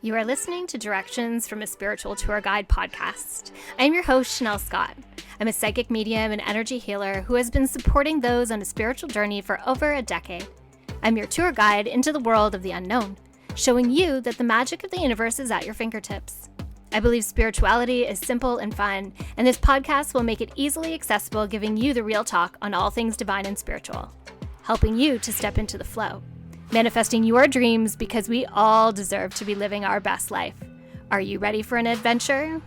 You are listening to Directions from a Spiritual Tour Guide podcast. I am your host, Chanel Scott. I'm a psychic medium and energy healer who has been supporting those on a spiritual journey for over a decade. I'm your tour guide into the world of the unknown, showing you that the magic of the universe is at your fingertips. I believe spirituality is simple and fun, and this podcast will make it easily accessible, giving you the real talk on all things divine and spiritual, helping you to step into the flow. Manifesting your dreams because we all deserve to be living our best life. Are you ready for an adventure?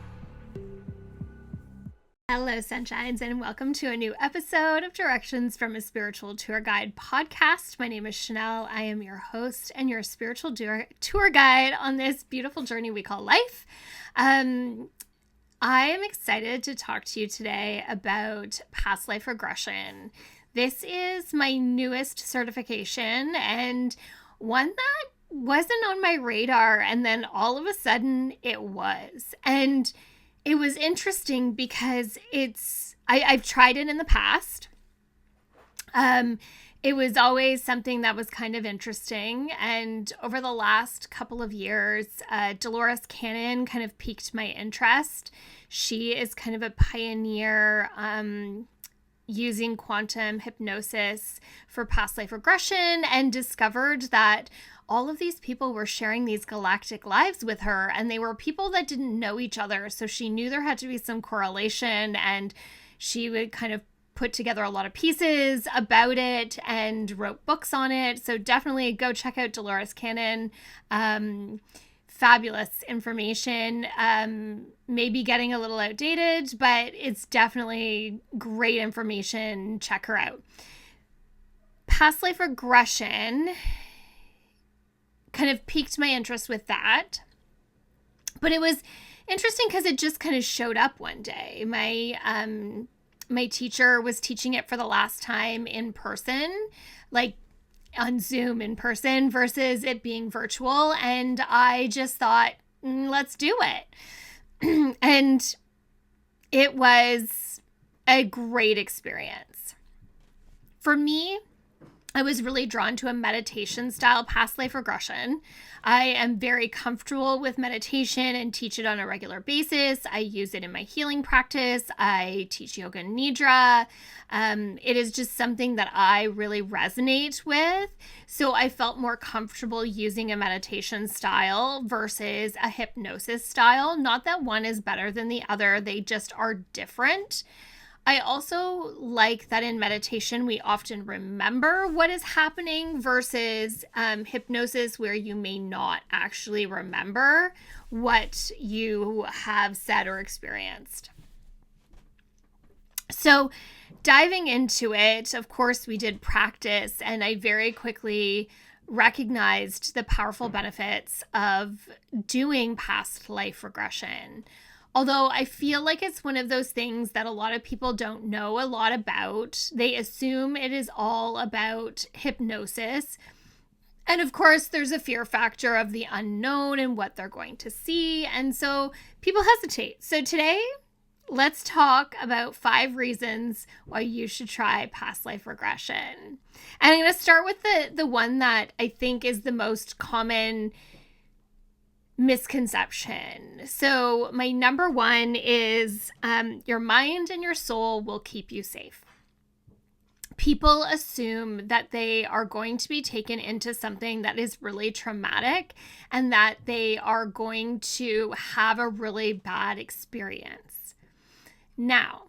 Hello, Sunshines, and welcome to a new episode of Directions from a Spiritual Tour Guide podcast. My name is Chanel. I am your host and your spiritual tour guide on this beautiful journey we call life. I am excited to talk to you today about past life regression. This is my newest certification and one that wasn't on my radar, and then all of a sudden it was. And it was interesting because I've tried it in the past. It was always something that was kind of interesting. And over the last couple of years, Dolores Cannon kind of piqued my interest. She is kind of a pioneer using quantum hypnosis for past life regression, and discovered that all of these people were sharing these galactic lives with her, and they were people that didn't know each other. So she knew there had to be some correlation, and she would kind of put together a lot of pieces about it and wrote books on it. So definitely go check out Dolores Cannon. Fabulous information, maybe getting a little outdated, but it's definitely great information. Check her out. Past life regression kind of piqued my interest with that, but it was interesting because it just kind of showed up one day. My teacher was teaching it for the last time in person, like on Zoom in person versus it being virtual. And I just thought, let's do it. And it was a great experience. For me, I was really drawn to a meditation style past life regression. I am very comfortable with meditation and teach it on a regular basis. I use it in my healing practice. I teach yoga nidra. It is just something that I really resonate with. So I felt more comfortable using a meditation style versus a hypnosis style. Not that one is better than the other. They just are different. I also like that in meditation, we often remember what is happening versus hypnosis, where you may not actually remember what you have said or experienced. So diving into it, of course, we did practice, and I very quickly recognized the powerful benefits of doing past life regression. Although I feel like it's one of those things that a lot of people don't know a lot about. They assume it is all about hypnosis. And of course, there's a fear factor of the unknown and what they're going to see. And so people hesitate. So today, let's talk about 5 reasons why you should try past life regression. And I'm going to start with the one that I think is the most common misconception. So my number 1 is your mind and your soul will keep you safe. People assume that they are going to be taken into something that is really traumatic and that they are going to have a really bad experience. Now,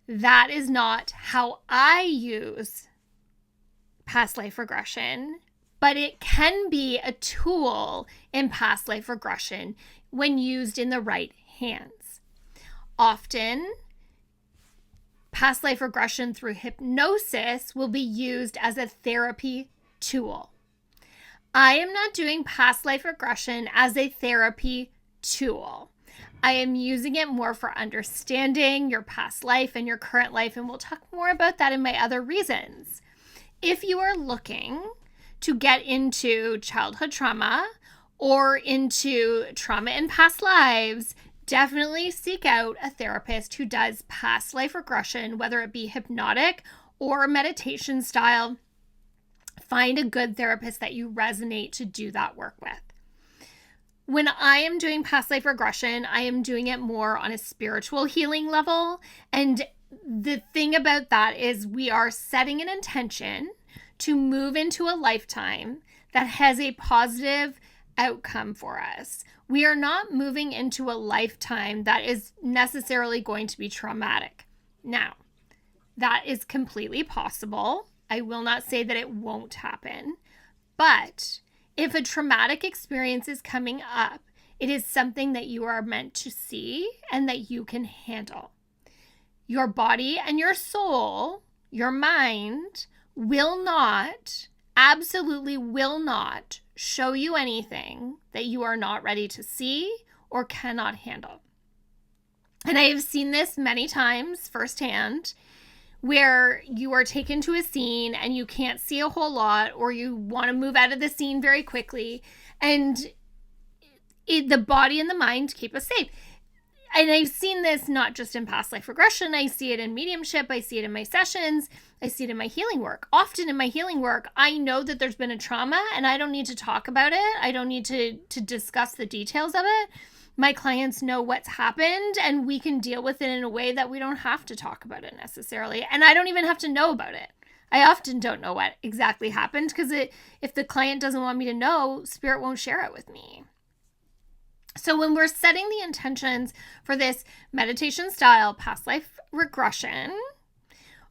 that is not how I use past life regression, but it can be a tool in past life regression when used in the right hands. Often, past life regression through hypnosis will be used as a therapy tool. I am not doing past life regression as a therapy tool. I am using it more for understanding your past life and your current life, and we'll talk more about that in my other reasons. If you are looking to get into childhood trauma or into trauma in past lives, definitely seek out a therapist who does past life regression, whether it be hypnotic or meditation style. Find a good therapist that you resonate to do that work with. When I am doing past life regression, I am doing it more on a spiritual healing level. And the thing about that is we are setting an intention to move into a lifetime that has a positive outcome for us. We are not moving into a lifetime that is necessarily going to be traumatic. Now, that is completely possible. I will not say that it won't happen. But if a traumatic experience is coming up, it is something that you are meant to see and that you can handle. Your body and your soul, your mind, will not, absolutely will not show you anything that you are not ready to see or cannot handle. And I have seen this many times firsthand, where you are taken to a scene and you can't see a whole lot, or you want to move out of the scene very quickly, and the body and the mind keep us safe. And I've seen this not just in past life regression. I see it in mediumship. I see it in my sessions. I see it in my healing work. Often in my healing work, I know that there's been a trauma and I don't need to talk about it. I don't need to discuss the details of it. My clients know what's happened and we can deal with it in a way that we don't have to talk about it necessarily. And I don't even have to know about it. I often don't know what exactly happened because if the client doesn't want me to know, spirit won't share it with me. So when we're setting the intentions for this meditation style past life regression,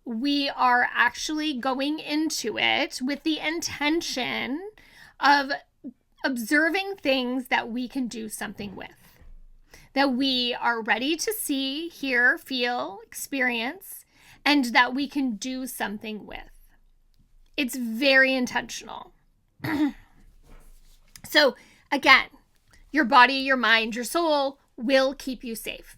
we are actually going into it with the intention of observing things that we can do something with, that we are ready to see, hear, feel, experience, and that we can do something with. It's very intentional. So again, your body, your mind, your soul will keep you safe.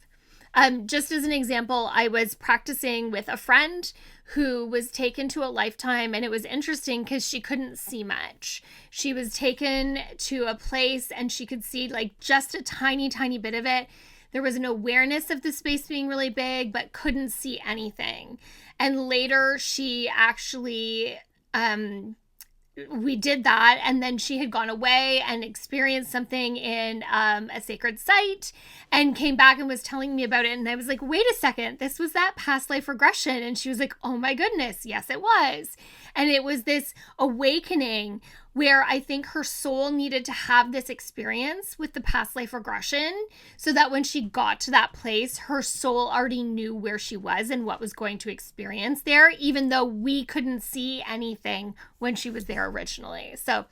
Just as an example, I was practicing with a friend who was taken to a lifetime, and it was interesting because she couldn't see much. She was taken to a place and she could see like just a tiny, tiny bit of it. There was an awareness of the space being really big, but couldn't see anything. And later she actually, we did that, and then she had gone away and experienced something in a sacred site and came back and was telling me about it. And I was like, wait a second, this was that past life regression. And she was like, oh my goodness, yes, it was. And it was this awakening where I think her soul needed to have this experience with the past life regression so that when she got to that place, her soul already knew where she was and what was going to experience there, even though we couldn't see anything when she was there originally. So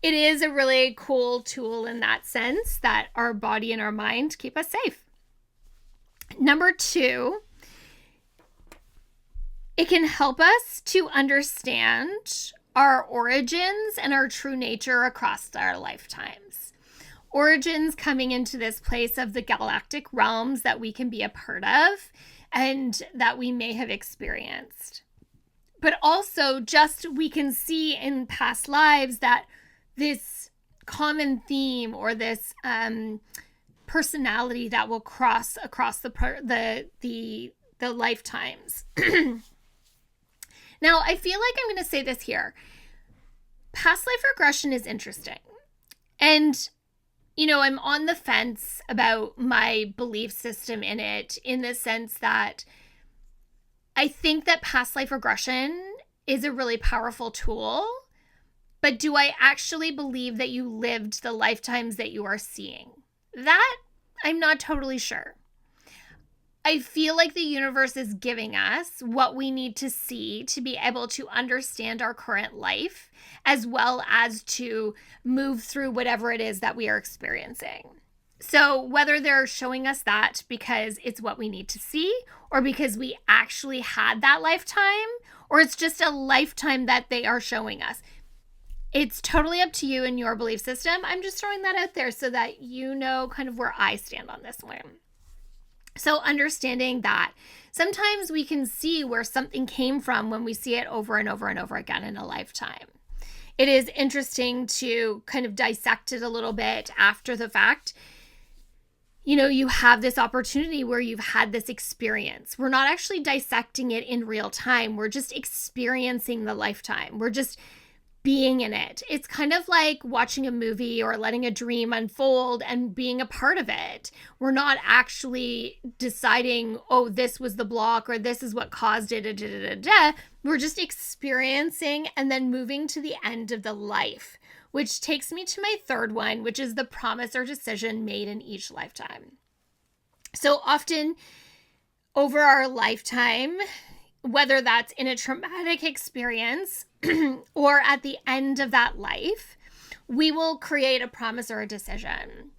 it is a really cool tool in that sense that our body and our mind keep us safe. Number 2, it can help us to understand our origins and our true nature across our lifetimes. Origins coming into this place of the galactic realms that we can be a part of and that we may have experienced. But also just we can see in past lives that this common theme or this personality that will cross across the lifetimes. Now, I feel like I'm going to say this here. Past life regression is interesting. And, you know, I'm on the fence about my belief system in it, in the sense that I think that past life regression is a really powerful tool. But do I actually believe that you lived the lifetimes that you are seeing? That I'm not totally sure. I feel like the universe is giving us what we need to see to be able to understand our current life, as well as to move through whatever it is that we are experiencing. So whether they're showing us that because it's what we need to see, or because we actually had that lifetime, or it's just a lifetime that they are showing us, it's totally up to you and your belief system. I'm just throwing that out there so that you know kind of where I stand on this one. So understanding that sometimes we can see where something came from when we see it over and over and over again in a lifetime. It is interesting to kind of dissect it a little bit after the fact. You know, you have this opportunity where you've had this experience. We're not actually dissecting it in real time. We're just experiencing the lifetime. We're just being in it. It's kind of like watching a movie or letting a dream unfold and being a part of it. We're not actually deciding, oh, this was the block or this is what caused it. We're just experiencing and then moving to the end of the life, which takes me to my third one, which is the promise or decision made in each lifetime. So often over our lifetime, whether that's in a traumatic experience or at the end of that life, we will create a promise or a decision.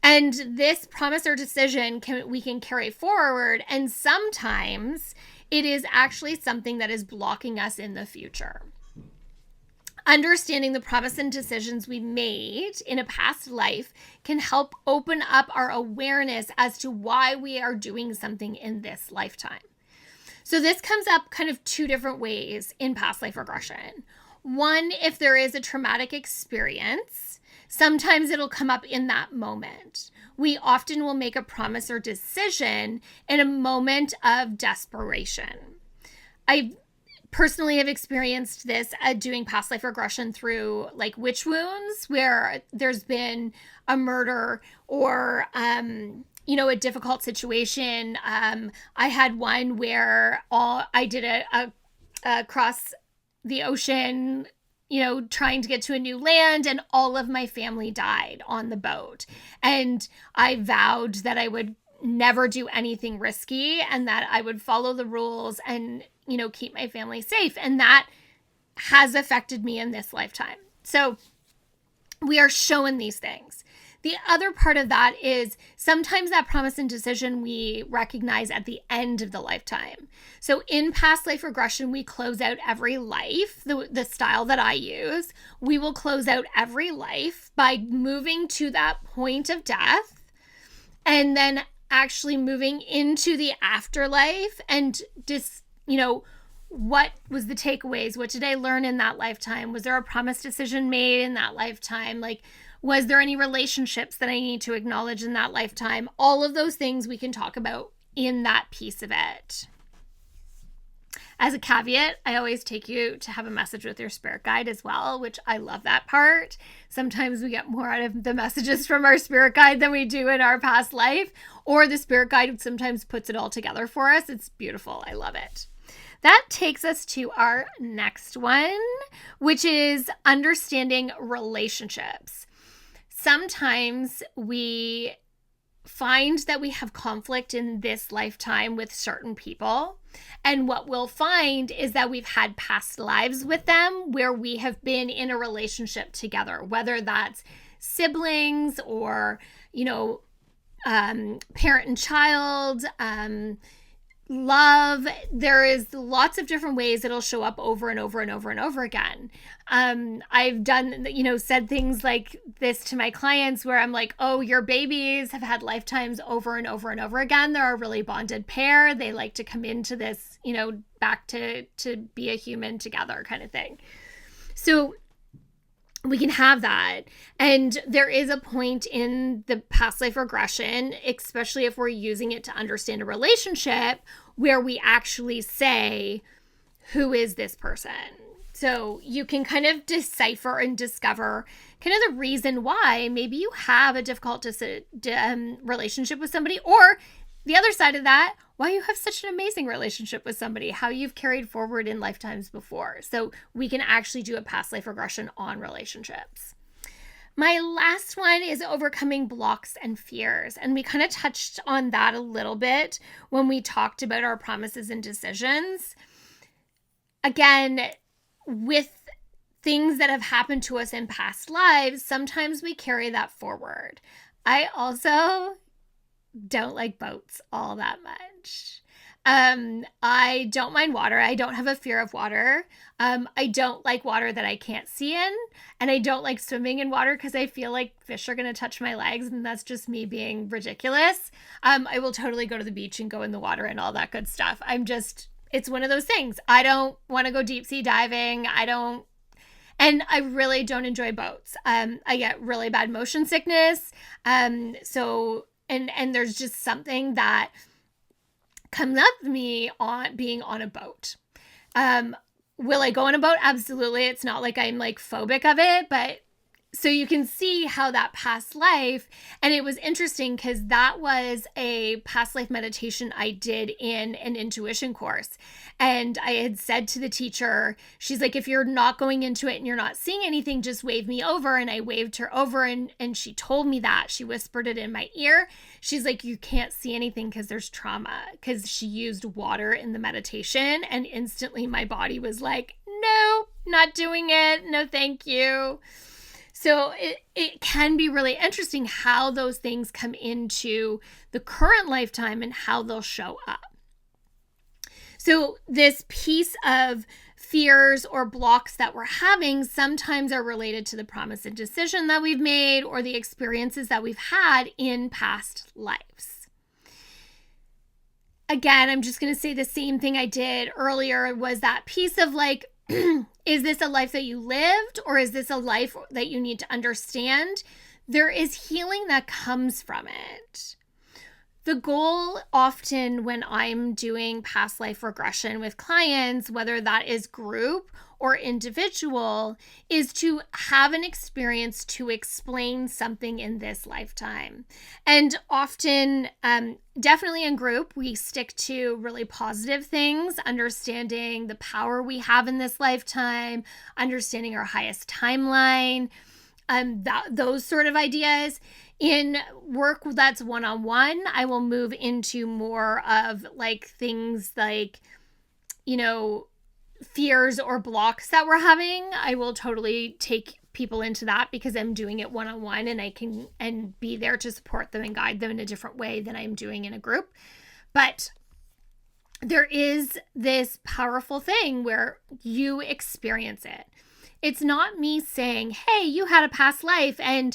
And this promise or decision we can carry forward. And sometimes it is actually something that is blocking us in the future. Understanding the promise and decisions we made in a past life can help open up our awareness as to why we are doing something in this lifetime. So this comes up kind of two different ways in past life regression. One, if there is a traumatic experience, sometimes it'll come up in that moment. We often will make a promise or decision in a moment of desperation. I personally have experienced this doing past life regression through like witch wounds, where there's been a murder or a difficult situation. I had one where I did a cross the ocean, trying to get to a new land, and all of my family died on the boat. And I vowed that I would never do anything risky and that I would follow the rules and, keep my family safe. And that has affected me in this lifetime. So we are shown these things. The other part of that is sometimes that promise and decision we recognize at the end of the lifetime. So in past life regression, we close out every life. The style that I use, we will close out every life by moving to that point of death and then actually moving into the afterlife and just, what was the takeaways? What did I learn in that lifetime? Was there a promise decision made in that lifetime? Like, was there any relationships that I need to acknowledge in that lifetime? All of those things we can talk about in that piece of it. As a caveat, I always take you to have a message with your spirit guide as well, which I love that part. Sometimes we get more out of the messages from our spirit guide than we do in our past life, or the spirit guide sometimes puts it all together for us. It's beautiful. I love it. That takes us to our next one, which is understanding relationships. Sometimes we find that we have conflict in this lifetime with certain people. And what we'll find is that we've had past lives with them where we have been in a relationship together, whether that's siblings or, parent and child, love. There is lots of different ways it'll show up over and over and over and over again. I've done, said things like this to my clients where I'm like, oh, your babies have had lifetimes over and over and over again. They're a really bonded pair. They like to come into this, back to be a human together kind of thing. So we can have that. And there is a point in the past life regression, especially if we're using it to understand a relationship, where we actually say, who is this person? So you can kind of decipher and discover kind of the reason why maybe you have a difficult relationship with somebody, or the other side of that, why you have such an amazing relationship with somebody, how you've carried forward in lifetimes before. So we can actually do a past life regression on relationships. My last one is overcoming blocks and fears. And we kind of touched on that a little bit when we talked about our promises and decisions. Again, with things that have happened to us in past lives, sometimes we carry that forward. I also don't like boats all that much. I don't mind water. I don't have a fear of water. I don't like water that I can't see in, and I don't like swimming in water because I feel like fish are going to touch my legs, and that's just me being ridiculous. I will totally go to the beach and go in the water and all that good stuff. It's one of those things. I don't want to go deep sea diving. And I really don't enjoy boats. I get really bad motion sickness. And there's just something that comes up to me on being on a boat. will I go on about? Absolutely. It's not like I'm like phobic of it, but so you can see how that past life, and it was interesting because that was a past life meditation I did in an intuition course. And I had said to the teacher, she's like, if you're not going into it and you're not seeing anything, just wave me over. And I waved her over, and she told me that. She whispered it in my ear. She's like, you can't see anything because there's trauma, because she used water in the meditation. And instantly my body was like, no, not doing it. No, thank you. So it can be really interesting how those things come into the current lifetime and how they'll show up. So this piece of fears or blocks that we're having sometimes are related to the promise and decision that we've made or the experiences that we've had in past lives. Again, I'm just going to say the same thing I did earlier, was that piece of like, is this a life that you lived, or is this a life that you need to understand? There is healing that comes from it. The goal often when I'm doing past life regression with clients, whether that is group or individual, is to have an experience to explain something in this lifetime. And often, definitely in group, we stick to really positive things, understanding the power we have in this lifetime, understanding our highest timeline, those sort of ideas. In work that's one-on-one, I will move into more of like things like, fears or blocks that we're having. I will totally take people into that because I'm doing it one-on-one, and I can be there to support them and guide them in a different way than I'm doing in a group. But there is this powerful thing where you experience it. It's not me saying, hey, you had a past life and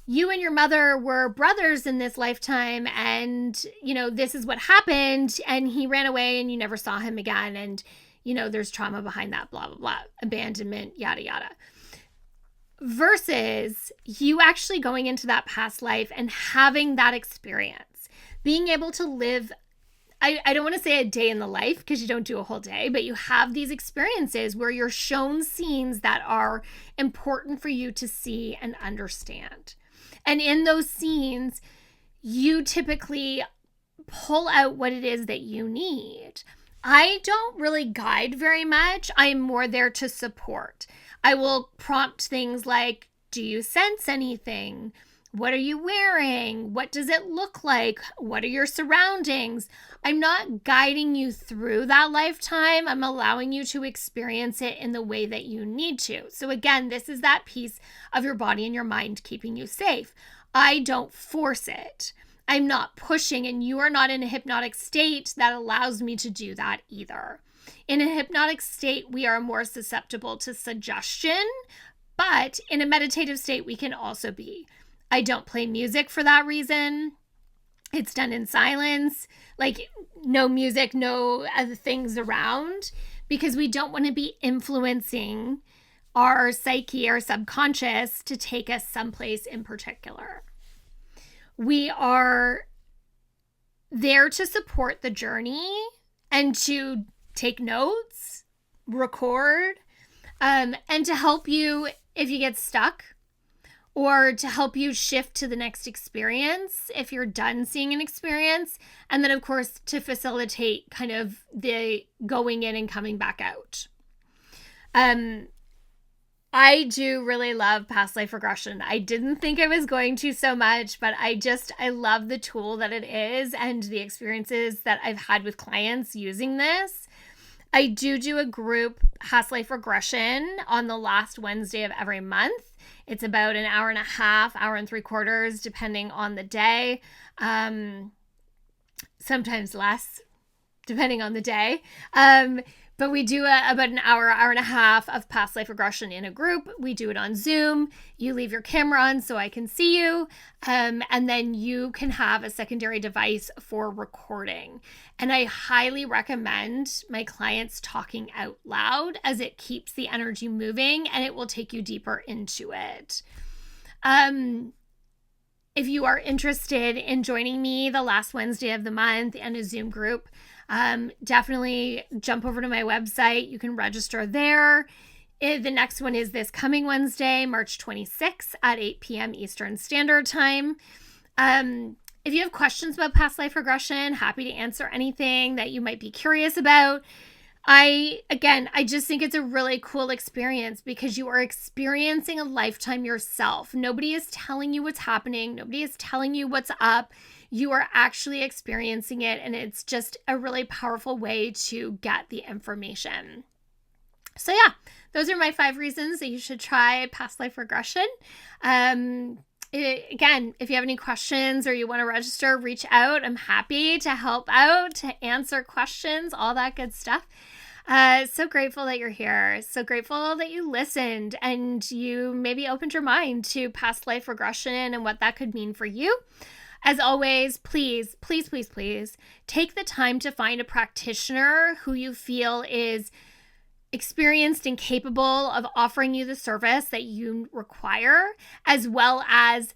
you and your mother were brothers in this lifetime, and, this is what happened, and he ran away and you never saw him again, and, there's trauma behind that, blah, blah, blah, abandonment, yada, yada. Versus you actually going into that past life and having that experience, being able to live, I don't want to say a day in the life because you don't do a whole day, but you have these experiences where you're shown scenes that are important for you to see and understand. And in those scenes, you typically pull out what it is that you need. I don't really guide very much. I'm more there to support. I will prompt things like, do you sense anything? What are you wearing? What does it look like? What are your surroundings? I'm not guiding you through that lifetime. I'm allowing you to experience it in the way that you need to. So again, this is that piece of your body and your mind keeping you safe. I don't force it. I'm not pushing, and you are not in a hypnotic state that allows me to do that either. In a hypnotic state, we are more susceptible to suggestion, but in a meditative state, we can also be. I don't play music for that reason. It's done in silence, like no music, no other things around, because we don't want to be influencing our psyche, our subconscious, to take us someplace in particular. We are there to support the journey and to take notes, record, and to help you if you get stuck, or to help you shift to the next experience if you're done seeing an experience. And then, of course, to facilitate kind of the going in and coming back out. I do really love past life regression. I didn't think I was going to so much, but I love the tool that it is and the experiences that I've had with clients using this. I do a group past life regression on the last Wednesday of every month. It's about an hour and a half, hour and 3/4, depending on the day. Sometimes less, depending on the day. But we do about an hour, hour and a half of past life regression in a group. We do it on Zoom. You leave your camera on so I can see you. And then you can have a secondary device for recording. And I highly recommend my clients talking out loud, as it keeps the energy moving and it will take you deeper into it. If you are interested in joining me the last Wednesday of the month in a Zoom group, definitely jump over to my website. You can register there. The next one is this coming Wednesday, March 26th at 8 p.m. Eastern Standard Time. If you have questions about past life regression, happy to answer anything that you might be curious about. I just think it's a really cool experience because you are experiencing a lifetime yourself. Nobody is telling you what's happening. Nobody is telling you what's up. You are actually experiencing it, and it's just a really powerful way to get the information. So yeah, those are my 5 reasons that you should try past life regression. Again, if you have any questions or you want to register, reach out. I'm happy to help out, to answer questions, all that good stuff. So grateful that you're here. So grateful that you listened and you maybe opened your mind to past life regression and what that could mean for you. As always, please, please, please, please take the time to find a practitioner who you feel is experienced and capable of offering you the service that you require, as well as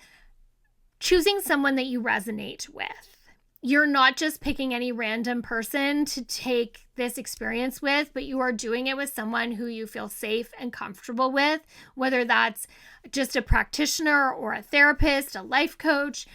choosing someone that you resonate with. You're not just picking any random person to take this experience with, but you are doing it with someone who you feel safe and comfortable with, whether that's just a practitioner or a therapist, a life coach,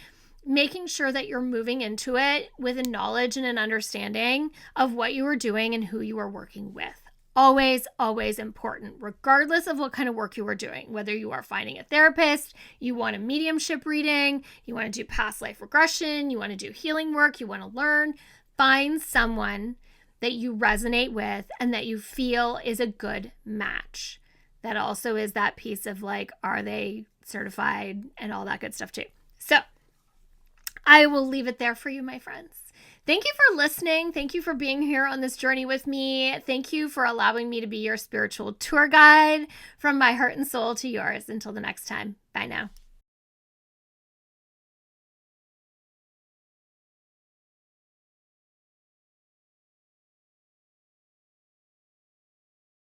making sure that you're moving into it with a knowledge and an understanding of what you are doing and who you are working with. Always, always important, regardless of what kind of work you are doing, whether you are finding a therapist, you want a mediumship reading, you want to do past life regression, you want to do healing work, you want to learn, find someone that you resonate with and that you feel is a good match. That also is that piece of like, are they certified and all that good stuff too. So I will leave it there for you, my friends. Thank you for listening. Thank you for being here on this journey with me. Thank you for allowing me to be your spiritual tour guide from my heart and soul to yours. Until the next time. Bye now.